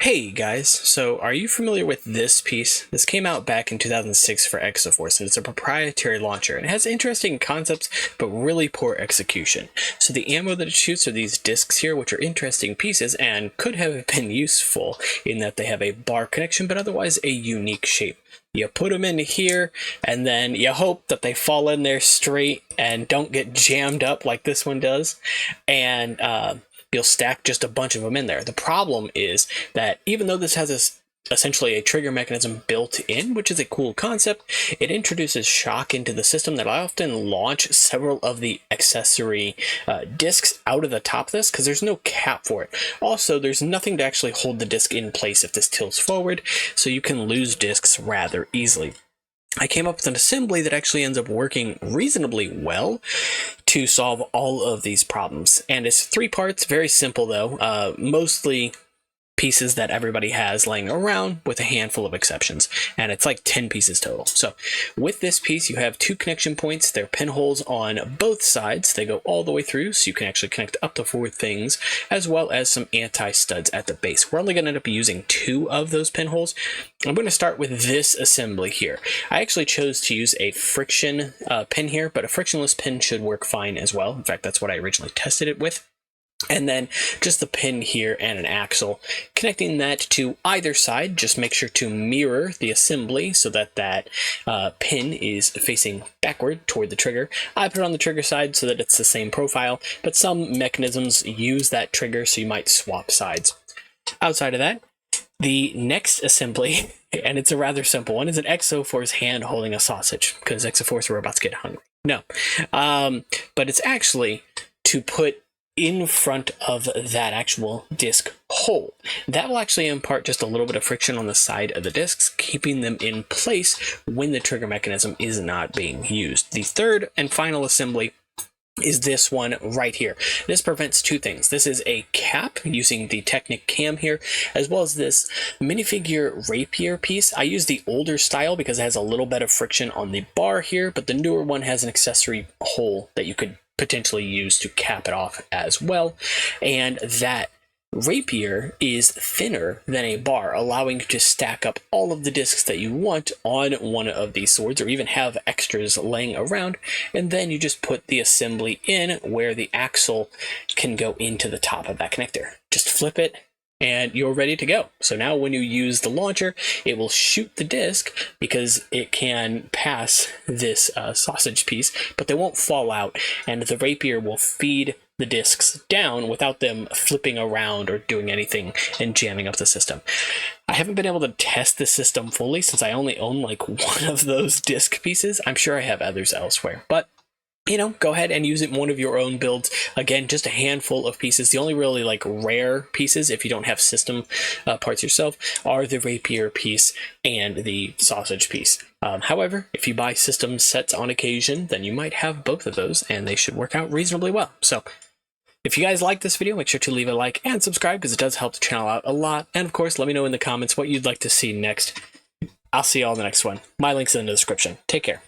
Hey guys, so are you familiar with this piece? This came out back in 2006 for Exoforce, and it's a proprietary launcher, and it has interesting concepts, but really poor execution. So the ammo that it shoots are these discs here, which are interesting pieces, and could have been useful in that they have a bar connection, but otherwise a unique shape. You put them in here, and then you hope that they fall in there straight and don't get jammed up like this one does, and you'll stack just a bunch of them in there. The problem is that even though this has essentially a trigger mechanism built in, which is a cool concept, it introduces shock into the system that I often launch several of the accessory discs out of the top of this because there's no cap for it. Also, there's nothing to actually hold the disc in place if this tilts forward, so you can lose discs rather easily. I came up with an assembly that actually ends up working reasonably well to solve all of these problems. And it's 3 parts, very simple though, mostly pieces that everybody has laying around with a handful of exceptions, and it's like 10 pieces total. So with this piece you have 2 connection points. They're pinholes on both sides. They go all the way through, so you can actually connect up to 4 things, as well as some anti-studs at the base. We're only going to end up using 2 of those pinholes. I'm going to start with this assembly here. I actually chose to use a friction pin here, but a frictionless pin should work fine as well. In fact, that's what I originally tested it with. And then just the pin here and an axle. Connecting that to either side, just make sure to mirror the assembly so that that pin is facing backward toward the trigger. I put it on the trigger side so that it's the same profile, but some mechanisms use that trigger, so you might swap sides. Outside of that, the next assembly, and it's a rather simple one, is an Exoforce hand holding a sausage, because Exoforce were about to get hungry. No, but it's actually to put in front of that actual disc hole. That will actually impart just a little bit of friction on the side of the discs, keeping them in place when the trigger mechanism is not being used. The third and final assembly is this one right here. This prevents 2 things. This is a cap using the Technic cam here, as well as this minifigure rapier piece. I use the older style because it has a little bit of friction on the bar here, but the newer one has an accessory hole that you could potentially use to cap it off as well. And that rapier is thinner than a bar, allowing you to stack up all of the discs that you want on one of these swords, or even have extras laying around, and then you just put the assembly in where the axle can go into the top of that connector. Just flip it and you're ready to go. So now when you use the launcher, it will shoot the disc because it can pass this sausage piece, but they won't fall out, and the rapier will feed the discs down without them flipping around or doing anything and jamming up the system. I haven't been able to test the system fully since I only own like 1 of those disc pieces. I'm sure I have others elsewhere, but go ahead and use it in one of your own builds. Again, just a handful of pieces. The only really like rare pieces, if you don't have system parts yourself, are the rapier piece and the sausage piece. However, if you buy system sets on occasion, then you might have both of those, and they should work out reasonably well. So if you guys like this video, make sure to leave a like and subscribe because it does help the channel out a lot. And of course, let me know in the comments what you'd like to see next. I'll see you all in the next one. My link's in the description. Take care.